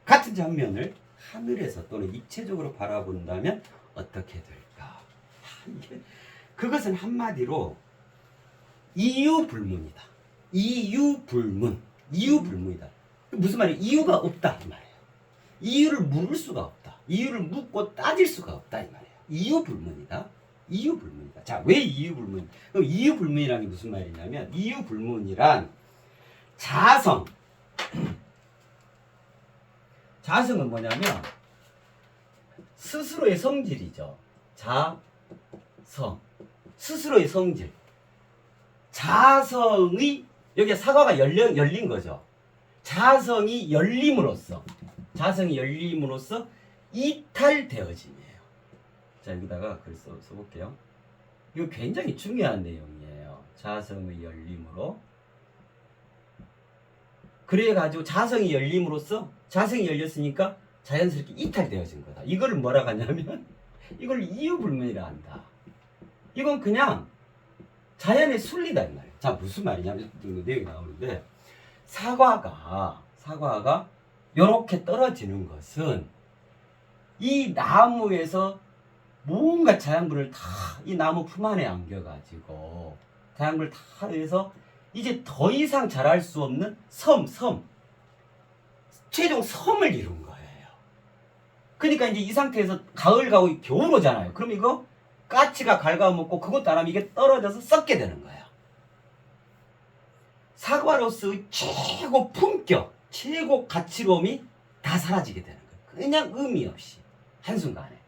같은 장면을 하늘에서 또는 입체적으로 바라본다면 어떻게 될까? 그것은 한마디로 이유불문이다. 이유불문이다. 무슨 말이에요? 이유가 없다 이 말이에요. 이유를 물을 수가 없다. 이유를 묻고 따질 수가 없다 이 말이에요. 이유불문이다. 자, 왜 이유불문? 그럼 이유불문이라는 게 무슨 말이냐면, 이유불문이란 자성은 뭐냐면 스스로의 성질이죠. 스스로의 성질. 자성의, 여기 사과가 열린 거죠. 자성이 열림으로써 이탈되어짐이에요. 자, 여기다가 글 써볼게요. 이거 굉장히 중요한 내용이에요. 자성의 열림으로. 그래가지고 자성이 열렸으니까 자연스럽게 이탈되어진 거다. 이거를 뭐라고 하냐면 이걸 이유불문이라 한다. 이건 그냥 자연의 순리다 이 말이에요. 자, 무슨 말이냐면 내용이 나오는데, 사과가 이렇게 떨어지는 것은 이 나무에서 뭔가 자양분을 다 이 나무 품 안에 안겨가지고 자양분을 다 해서 이제 더 이상 자랄 수 없는 최종 섬을 이룬 거예요. 그러니까 이제 이 상태에서 가을 가고 겨울 오잖아요. 그럼 이거 까치가 갉아먹고 그것도 안 하면 이게 떨어져서 썩게 되는 거예요. 사과로서의 최고 품격, 최고 가치로움이 다 사라지게 되는 거예요. 그냥 의미 없이 한순간에.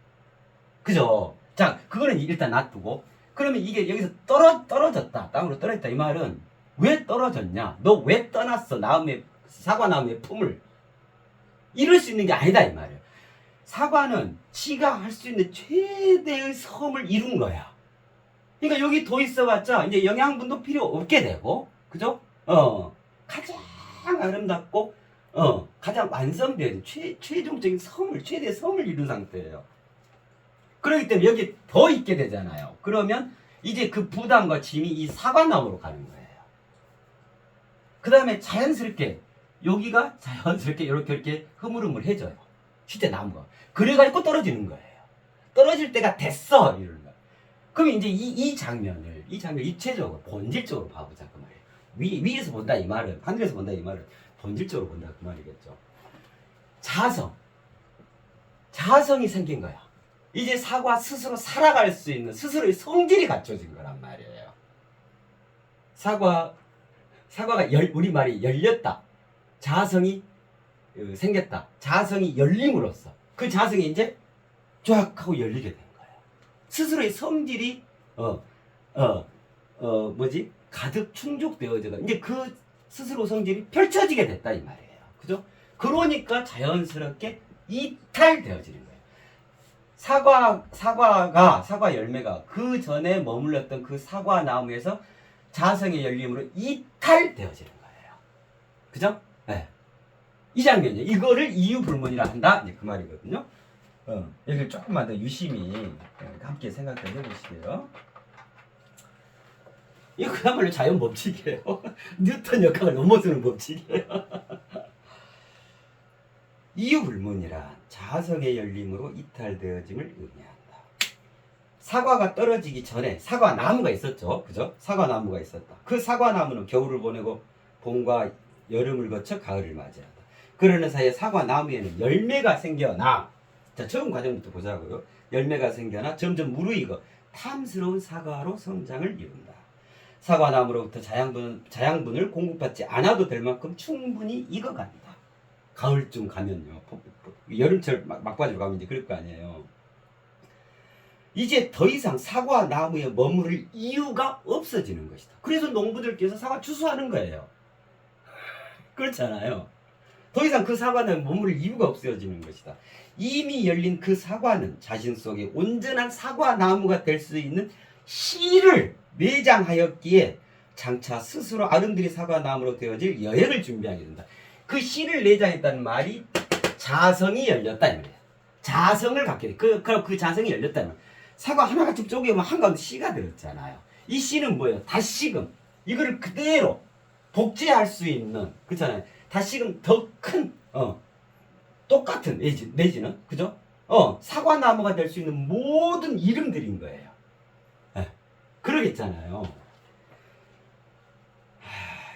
그죠? 자, 그거는 일단 놔두고, 그러면 이게 여기서 떨어졌다, 땅으로 떨어졌다 이 말은 왜 떨어졌냐? 너 왜 떠났어? 사과나무의 품을. 이럴 수 있는 게 아니다 이 말이에요. 사과는 지가 할 수 있는 최대의 섬을 이룬 거야. 그러니까 여기 더 있어봤자 이제 영양분도 필요 없게 되고, 그죠? 가장 아름답고 가장 완성된 최종적인 최대의 섬을 이룬 상태예요. 그렇기 때문에 여기 더 있게 되잖아요. 그러면 이제 그 부담과 짐이 이 사과나무로 가는 거예요. 그 다음에 자연스럽게 여기가 이렇게 흐물흐물해져요. 실제 나무가. 그래가지고 떨어지는 거예요. 떨어질 때가 됐어 이러는 거예요. 그럼 이제 이 장면을 입체적으로 본질적으로 봐보자 그 말이에요. 위에서 본다 이 말은, 하늘에서 본다 이 말은 본질적으로 본다 그 말이겠죠. 자성이 생긴 거야. 이제 사과 스스로 살아갈 수 있는 스스로의 성질이 갖춰진 거란 말이에요. 사과가 우리말이 열렸다. 자성이 생겼다. 자성이 열림으로써 그 자성이 이제 쫙 하고 열리게 된 거예요. 스스로의 성질이 가득 충족되어져가 이제 그 스스로 성질이 펼쳐지게 됐다 이 말이에요. 그죠? 그러니까 자연스럽게 이탈되어지는 거예요. 사과 열매가 그 전에 머물렀던 그 사과 나무에서 자성의 열림으로 이탈되어지는 거예요. 그죠? 네. 이 장면이에요. 이거를 이유불문이라 한다. 이제 그 말이거든요. 여기를 조금만 더 유심히 함께 생각해 보시게요. 이거 그야말로 자연 법칙이에요. 뉴턴 역학을 넘어서는 법칙이에요. 이유불문이란 자성의 열림으로 이탈되어짐을 의미한다. 사과가 떨어지기 전에 사과나무가 있었죠. 그죠? 사과나무가 있었다. 그 사과나무는 겨울을 보내고 봄과 여름을 거쳐 가을을 맞이한다. 그러는 사이에 사과나무에는 열매가 생겨나, 자, 처음 과정부터 보자고요. 열매가 생겨나 점점 무르익어 탐스러운 사과로 성장을 이룬다. 사과나무로부터 자양분을 공급받지 않아도 될 만큼 충분히 익어간다. 가을쯤 가면요. 여름철 막바지로 가면 이제 그럴 거 아니에요. 이제 더 이상 사과나무에 머무를 이유가 없어지는 것이다. 그래서 농부들께서 사과 추수하는 거예요. 그렇잖아요. 더 이상 그 사과는 머무를 이유가 없어지는 것이다. 이미 열린 그 사과는 자신 속에 온전한 사과나무가 될 수 있는 씨를 내장하였기에 장차 스스로 아름드리 사과나무로 되어질 여행을 준비하게 된다. 그 씨를 내장했다는 말이 자성이 열렸다 이 말이에요. 자성을 갖게 돼. 그 자성이 열렸다는 말. 사과 하나같이 쪼개면 한가운데 씨가 들었잖아요. 이 씨는 뭐예요? 다시금 이거를 그대로 복제할 수 있는, 그렇잖아요. 다시금 더 큰 똑같은 내지는 그죠? 사과나무가 될 수 있는 모든 이름들인 거예요. 그러겠잖아요.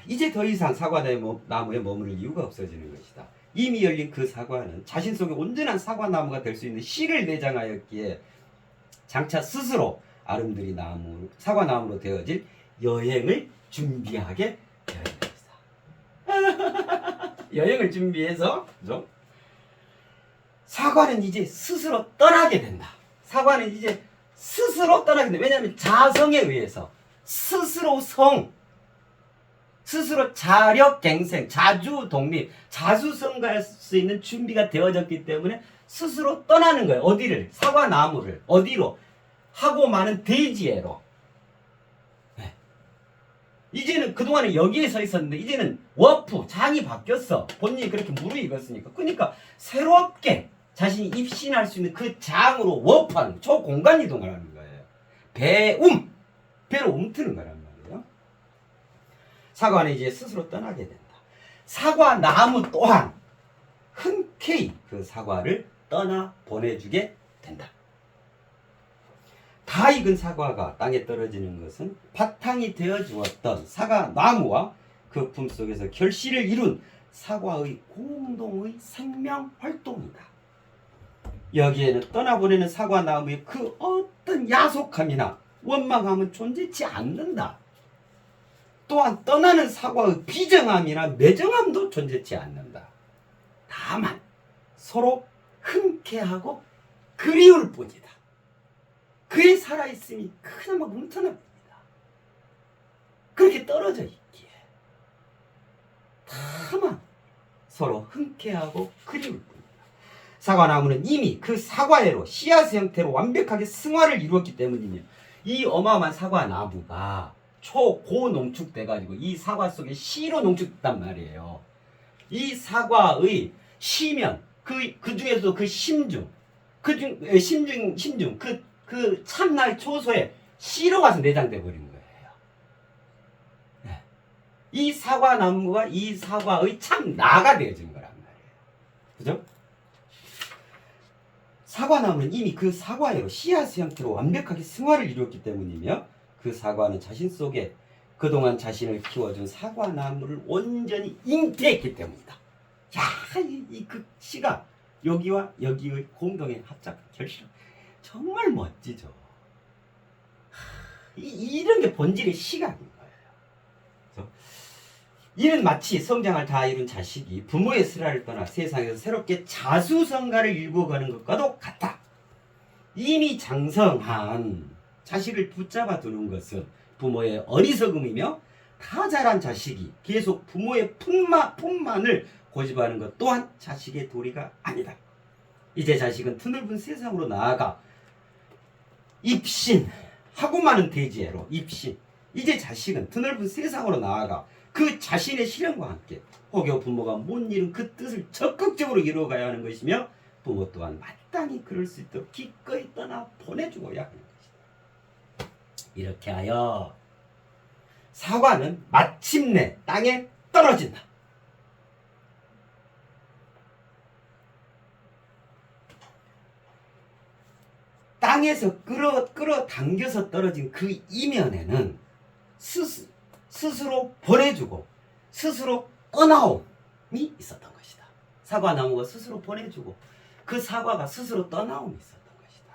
이제 더 이상 사과나무에 머무를 이유가 없어지는 것이다. 이미 열린 그 사과는 자신 속에 온전한 사과나무가 될 수 있는 씨를 내장하였기에 장차 스스로 아름드리 사과나무로 되어질 여행을 준비하게 되어 있습니다. 여행을 준비해서, 그죠? 사과는 이제 스스로 떠나게 된다. 사과는 이제 스스로 떠나게 된다. 왜냐하면 자성에 의해서 스스로 자력갱생, 자주독립, 자수성가할 수 있는 준비가 되어졌기 때문에 스스로 떠나는 거예요. 어디를? 사과나무를. 어디로? 하고 많은 대지에로. 네. 이제는 그동안은 여기에 서 있었는데 이제는 장이 바뀌었어. 본인이 그렇게 무르익었으니까. 그러니까 새롭게 자신이 입신할 수 있는 그 장으로 워프하는, 초공간 이동을 하는 거예요. 배로 움트는 거란 말이에요. 사과는 이제 스스로 떠나게 된다. 사과나무 또한 흔쾌히 그 사과를 떠나 보내주게 된다. 다 익은 사과가 땅에 떨어지는 것은 바탕이 되어 주었던 사과나무와 그 품속에서 결실을 이룬 사과의 공동의 생명활동이다. 여기에는 떠나보내는 사과나무의 그 어떤 야속함이나 원망함은 존재치 않는다. 또한 떠나는 사과의 비정함이나 매정함도 존재치 않는다. 다만 서로 흔쾌하고 그리울 뿐이다. 그의 살아있음이 그나마 뭉터날 뿐이다. 그렇게 떨어져 있기에 다만 서로 흔쾌하고 그리울 뿐이다. 사과나무는 이미 그 사과애로 씨앗 형태로 완벽하게 승화를 이루었기 때문이며 이 어마어마한 사과나무가 초고 농축돼가지고 이 사과 속에 씨로 농축됐단 말이에요. 이 사과의 씨면 그 중에서도 그 심중 그 참나의 초소에 씨로 가서 내장돼 버린 거예요. 네. 이 사과나무가 이 사과의 참나가 되어진 거란 말이에요. 그죠? 사과나무는 이미 그 사과애로 씨앗 형태로 완벽하게 승화를 이루었기 때문이며 그 사과는 자신 속에 그동안 자신을 키워준 사과나무를 온전히 잉태했기 때문이다. 야, 그 시가 여기와 여기의 공동의 합작 결실 정말 멋지죠. 이런 게 본질의 시각인 거예요. 이는 마치 성장을 다 이룬 자식이 부모의 슬하를 떠나 세상에서 새롭게 자수성가를 일구어가는 것과도 같다. 이미 장성한 자식을 붙잡아 두는 것은 부모의 어리석음이며 다 자란 자식이 계속 부모의 품만을 고집하는 것 또한 자식의 도리가 아니다. 이제 자식은 드넓은 세상으로 나아가 입신 하고 많은 대지혜로 입신. 이제 자식은 드넓은 세상으로 나아가 그 자신의 실현과 함께 혹여 부모가 못 이룬 그 뜻을 적극적으로 이루어가야 하는 것이며 부모 또한 마땅히 그럴 수 있도록 기꺼이 떠나 보내주어야 하는 것이다. 이렇게 하여 사과는 마침내 땅에 떨어진다. 땅에서 끌어당겨서 떨어진 그 이면에는 스스로 보내주고 스스로 떠나옴이 있었던 것이다. 사과나무가 스스로 보내주고 그 사과가 스스로 떠나옴이 있었던 것이다.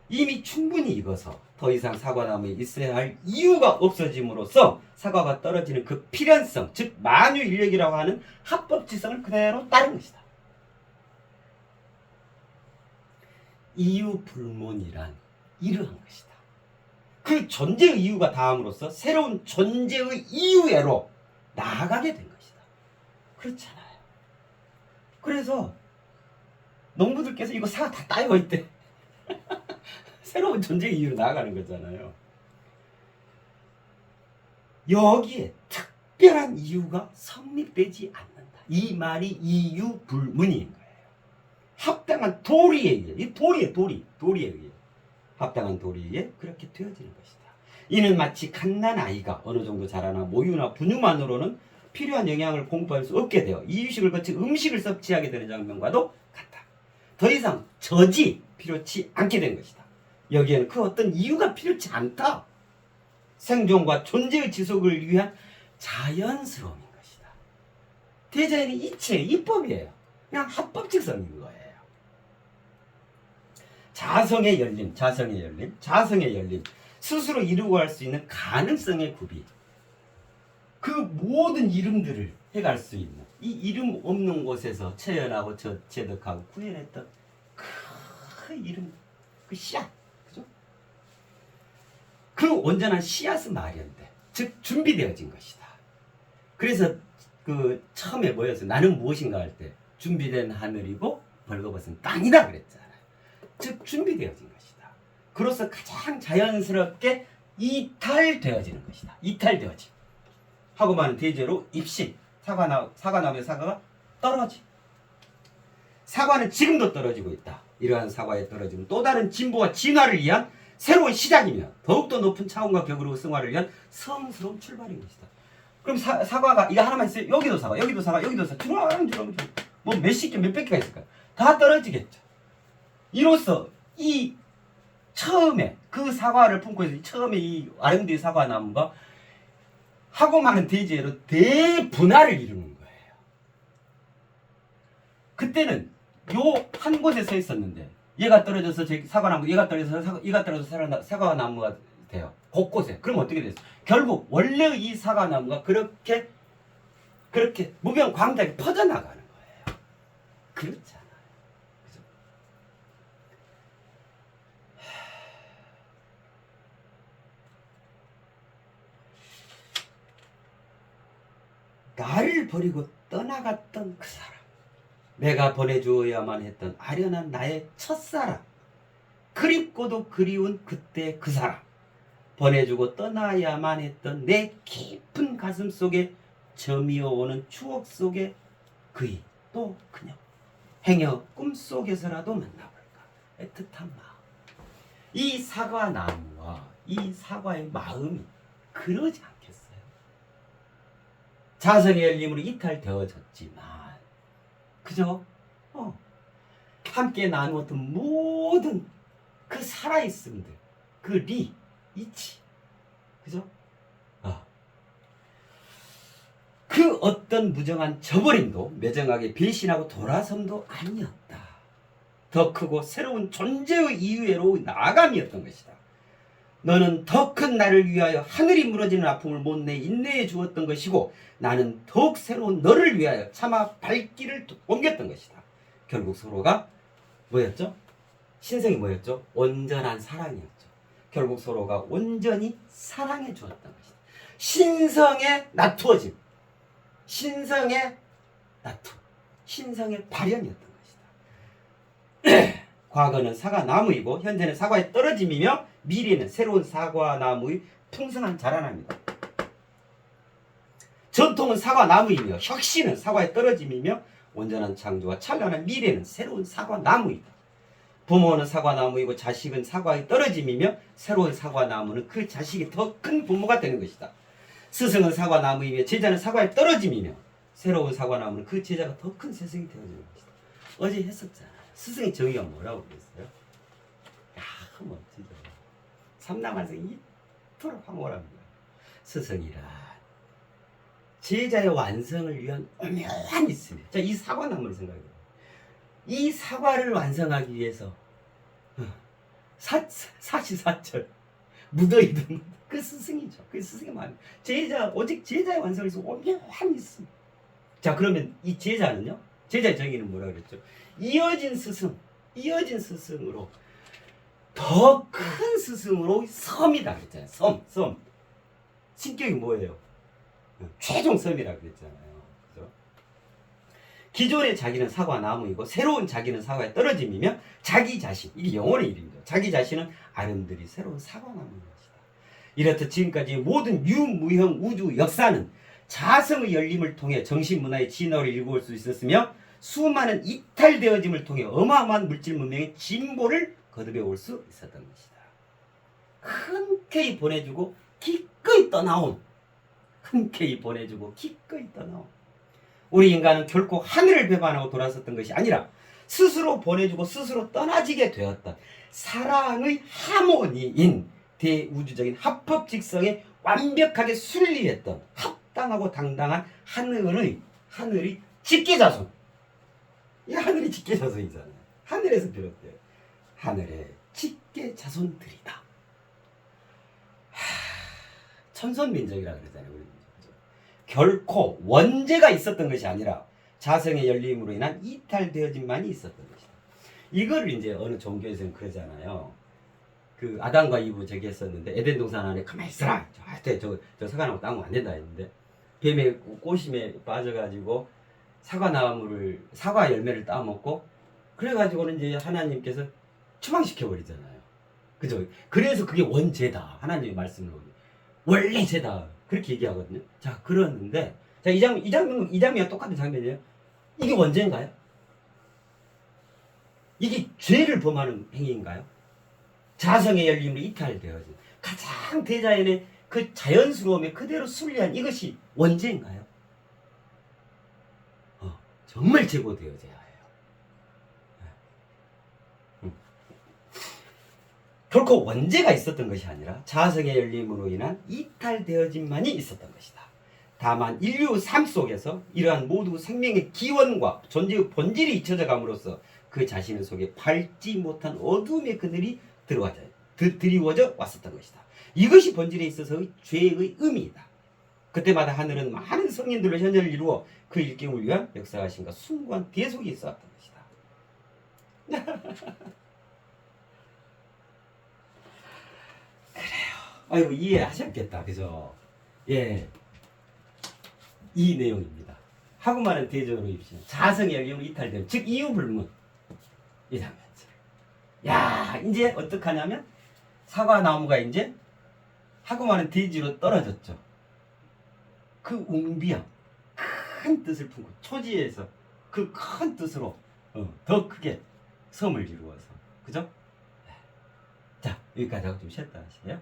이미 충분히 익어서 더 이상 사과나무에 있어야 할 이유가 없어짐으로써 사과가 떨어지는 그 필연성, 즉 만유인력이라고 하는 합법지성을 그대로 따른 것이다. 이유불문이란 이러한 것이다. 그 존재의 이유가 닿음으로써 새로운 존재의 이유애로 나아가게 된 것이다. 그렇잖아요. 그래서 농부들께서 이거 사과 다 따여 있대. 새로운 존재의 이유로 나아가는 거잖아요. 여기에 특별한 이유가 성립되지 않는다. 이 말이 이유불문인 거예요. 합당한 도리에 의해, 이 도리에 의해, 합당한 도리에 그렇게 되어지는 것이다. 이는 마치 갓난 아이가 어느 정도 자라나 모유나 분유만으로는 필요한 영양을 공부할 수 없게 되어 이유식을 거쳐 음식을 섭취하게 되는 장면과도 같다. 더 이상 젖이 필요치 않게 된 것이다. 여기에는 그 어떤 이유가 필요치 않다. 생존과 존재의 지속을 위한 자연스러움인 것이다. 대자연이 이체, 이법이에요. 그냥 합법직성인 거예요. 자성의 열림. 스스로 이루고 할 수 있는 가능성의 구비. 그 모든 이름들을 해갈 수 있는 이 이름 없는 곳에서 체현하고 체득하고 구현했던 그 이름, 그 씨앗, 그죠? 그 온전한 씨앗은 마련돼, 즉 준비되어진 것이다. 그래서 그 처음에 뭐였어요? 나는 무엇인가 할 때 준비된 하늘이고 벌거벗은 땅이다 그랬잖아요. 즉 준비되어진 것이다. 그로서 가장 자연스럽게 이탈되어지는 것이다. 이탈되어진 하고 많은 대제로 입신. 사과나무의 사과가 떨어지. 사과는 지금도 떨어지고 있다. 이러한 사과의 떨어짐은 또 다른 진보와 진화를 위한 새로운 시작이며 더욱더 높은 차원과 격으로 승화를 위한 성스러운 출발인 것이다. 그럼 사과가 이거 하나만 있어요? 여기도 사과, 여기도 사과, 여기도 사과, 주렁주렁 뭐 몇십 개, 몇백 개가 있을까요? 다 떨어지겠죠. 이로써 이 처음에 그 사과를 품고 있는 처음에 이 아름드리 사과나무가 하고 많은 대지혜로 대분화를 이루는 거예요. 그때는 요 한 곳에 서 있었는데 얘가 떨어져서 사과나무, 얘가 떨어져서 사과나무가 돼요. 곳곳에. 그럼 어떻게 됐어요? 결국 원래 이 사과나무가 그렇게 무병광대하게 퍼져나가는 거예요. 그렇잖아요. 그죠? 나를 버리고 떠나갔던 그 사람, 내가 보내주어야만 했던 아련한 나의 첫사랑, 그립고도 그리운 그때 그 사람, 보내주고 떠나야만 했던 내 깊은 가슴 속에 저미어오는 추억 속의 그이, 또 그녀, 행여 꿈속에서라도 만나볼까 애틋한 마음. 이 사과나무와 이 사과의 마음이 그러지 않겠어요? 자성의 열림으로 이탈되어졌지만 그죠? 함께 나누었던 모든 그 살아있음들, 그 리, 이치, 그죠? 그 어떤 무정한 저버림도 매정하게 배신하고 돌아섬도 아니었다. 더 크고 새로운 존재의 이유로 나아감이었던 것이다. 너는 더 큰 나를 위하여 하늘이 무너지는 아픔을 못 내 인내해 주었던 것이고 나는 더욱 새로운 너를 위하여 차마 발길을 옮겼던 것이다. 결국 서로가 뭐였죠? 신성이 뭐였죠? 온전한 사랑이었죠. 결국 서로가 온전히 사랑해 주었던 것이다. 신성의 나투어짐, 신성의 나투, 신성의 발현이었던 것이다. 과거는 사과나무이고 현재는 사과의 떨어짐이며 미래는 새로운 사과나무의 풍성한 자라남이다. 전통은 사과나무이며 혁신은 사과의 떨어짐이며 온전한 창조와 찬란한 미래는 새로운 사과나무이다. 부모는 사과나무이고 자식은 사과의 떨어짐이며 새로운 사과나무는 그 자식이 더 큰 부모가 되는 것이다. 스승은 사과나무이며 제자는 사과의 떨어짐이며 새로운 사과나무는 그 제자가 더 큰 스승이 되어주는 것이다. 어제 했었잖아. 스승의 정의가 뭐라고 그랬어요? 야, 멋지죠. 삼남한성이 이토록 황홀합니다. 스승이란 제자의 완성을 위한 오묘한 있음이에요. 자, 이 사과나무를 생각해요. 이 사과를 완성하기 위해서 사시사철 묻어있던 그 스승이죠. 그 스승의 마음. 제자, 오직 제자의 완성을 위해서 오묘한 있음. 자, 그러면 이 제자는요? 제자의 정의는 뭐라 그랬죠? 이어진 스승으로 더 큰 스승으로 섬이다 그랬잖아요. 섬. 신격이 뭐예요? 최종 섬이라 그랬잖아요. 그죠? 기존의 자기는 사과나무이고 새로운 자기는 사과에 떨어짐이며 자기 자신, 이게 영혼의 이름이죠. 자기 자신은 아름드리 새로운 사과나무인 것이다. 이렇듯 지금까지 모든 유무형 우주 역사는 자성의 열림을 통해 정신문화의 진화를 일구올 수 있었으며 수많은 이탈되어짐을 통해 어마어마한 물질 문명의 진보를 거듭해 올 수 있었던 것이다. 흔쾌히 보내주고 기꺼이 떠나온, 우리 인간은 결코 하늘을 배반하고 돌아섰던 것이 아니라 스스로 보내주고 스스로 떠나지게 되었던 사랑의 하모니인 대우주적인 합법직성에 완벽하게 순리했던 합당하고 당당한 하늘의 직계자손. 이 하늘이 직계자손이잖아요. 하늘에서 비롯돼요. 하늘의 직계자손들이다. 천선민족이라 그러잖아요. 우리 민족. 결코 원죄가 있었던 것이 아니라 자성의 열림으로 인한 이탈되어짐만이 있었던 것이다. 이거를 이제 어느 종교에서는 그러잖아요. 그 아담과 이브 저기 했었는데 에덴 동산 안에 가만히 있어라. 저 사과나무 따면 안 된다 했는데 뱀의 꼬심에 빠져가지고 사과 열매를 따먹고 그래가지고는 이제 하나님께서 추방시켜 버리잖아요. 그죠? 그래서 그게 원죄다. 하나님의 말씀으로 원래 죄다. 그렇게 얘기하거든요. 자, 그러는데 자, 이 장면과 똑같은 장면이에요. 이게 원죄인가요? 이게 죄를 범하는 행위인가요? 자성의 열림으로 이탈되어진 가장 대자연의 그 자연스러움에 그대로 순리한 이것이 원죄인가요? 정말 제고되어져야 해요. 결코 원죄가 있었던 것이 아니라 자성의 열림으로 인한 이탈되어짐만이 있었던 것이다. 다만 인류 삶 속에서 이러한 모두 생명의 기원과 존재의 본질이 잊혀져 감으로써 그 자신의 속에 밟지 못한 어둠의 그늘이 드리워져 왔었던 것이다. 이것이 본질에 있어서의 죄의 의미이다. 그때마다 하늘은 많은 성인들로 현현을 이루어 그 일경을 위한 역사하신가 숭고한 대속이 있었던 것이다. 아이고, 이해하셨겠다. 그죠? 예. 이 내용입니다. 하고 많은 대조로 입시는 자성의 열림으로 이탈되는, 즉, 이유불문. 이 장면이죠. 야, 이제 어떡하냐면, 사과나무가 이제 하고 많은 대지로 떨어졌죠. 그 웅비한 큰 뜻을 품고, 초지에서 그 큰 뜻으로 더 크게 섬을 이루어서. 그죠? 자, 여기까지 하고 좀 쉬었다 하시네요.